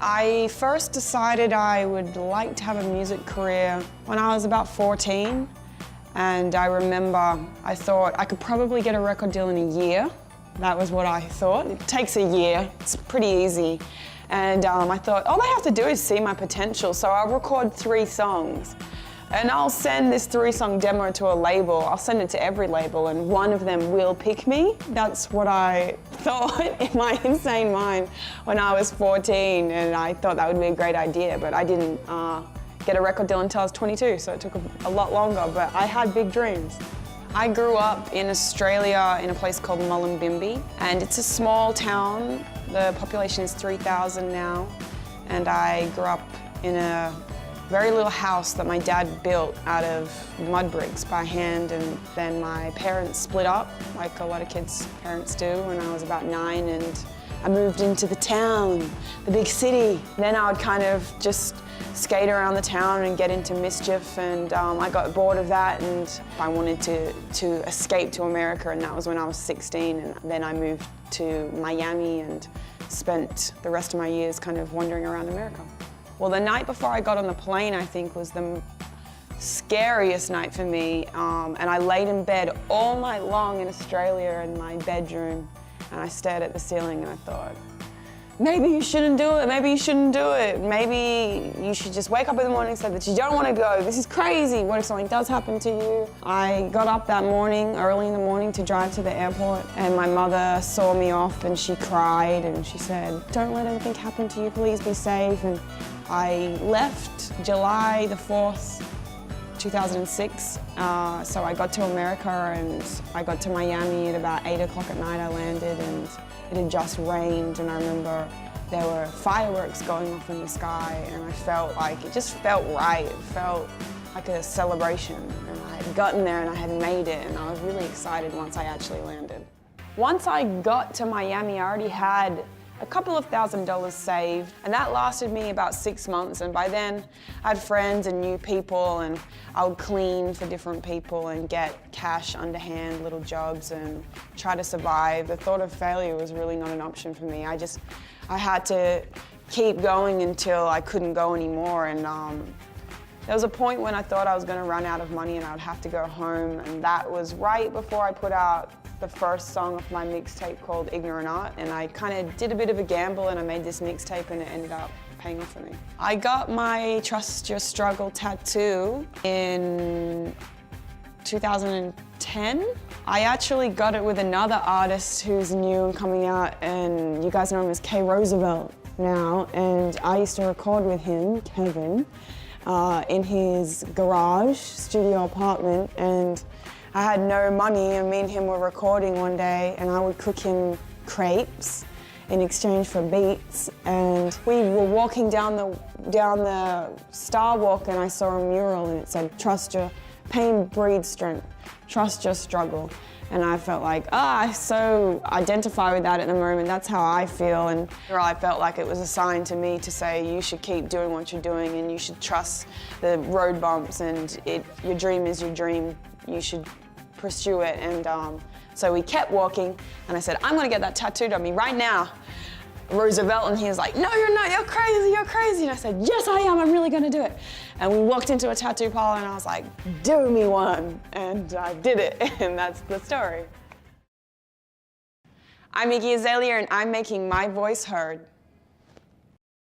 I first decided I would like to have a music career when I was about 14. And I remember I thought I could probably get a record deal in a year. That was what I thought. It takes a year, it's pretty easy. And I thought, all they have to do is see my potential. So I'll record 3 songs. And I'll send this 3-song demo to a label. I'll send it to every label and one of them will pick me. That's what I thought in my insane mind when I was 14, and I thought that would be a great idea, but I didn't get a record deal until I was 22, so it took a lot longer, but I had big dreams. I grew up in Australia in a place called Mullumbimby, and it's a small town. The population is 3,000 now, and I grew up in a very little house that my dad built out of mud bricks by hand, and then my parents split up, like a lot of kids' parents do, when I was about 9, and I moved into the town, the big city. Then I would kind of just skate around the town and get into mischief, and I got bored of that, and I wanted to escape to America, and that was when I was 16, and then I moved to Miami and spent the rest of my years kind of wandering around America. Well, the night before I got on the plane, I think, was the scariest night for me. And I laid in bed all night long in Australia in my bedroom, and I stared at the ceiling and I thought, maybe you shouldn't do it, maybe you shouldn't do it. Maybe you should just wake up in the morning and say that you don't want to go. This is crazy. What if something does happen to you? I got up that morning, early in the morning, to drive to the airport, and my mother saw me off and she cried and she said, don't let anything happen to you, please be safe. And I left July the 4th, 2006. So I got to America and I got to Miami at about 8 o'clock at night. I landed and it had just rained, and I remember there were fireworks going off in the sky, and I felt like, it just felt right. It felt like a celebration, and I had gotten there and I had made it, and I was really excited once I actually landed. Once I got to Miami, I already had a couple of $1,000s saved, and that lasted me about 6 months, and by then I had friends and new people, and I would clean for different people and get cash underhand, little jobs, and try to survive. The thought of failure was really not an option for me. I had to keep going until I couldn't go anymore, and there was a point when I thought I was going to run out of money and I would have to go home, and that was right before I put out the first song of my mixtape called Ignorant Art, and I kind of did a bit of a gamble and I made this mixtape and it ended up paying off for me. I got my Trust Your Struggle tattoo in 2010. I actually got it with another artist who's new and coming out, and you guys know him as K. Roosevelt now, and I used to record with him, Kevin, in his garage studio apartment, and I had no money, and me and him were recording one day, and I would cook him crepes in exchange for beats, and we were walking down the Star Walk, and I saw a mural and it said, "Trust your pain breeds strength, trust your struggle." And I felt like, I so identify with that at the moment. That's how I feel, and I felt like it was a sign to me to say you should keep doing what you're doing and you should trust the road bumps, and your dream is your dream. You should pursue it. And so we kept walking, and I said, I'm gonna get that tattooed on me right now, Roosevelt, and he was like, no, you're not, you're crazy, you're crazy. And I said, yes, I am, I'm really gonna do it. And we walked into a tattoo parlor, and I was like, do me one. And I did it, and that's the story. I'm Iggy Azalea, and I'm making my voice heard.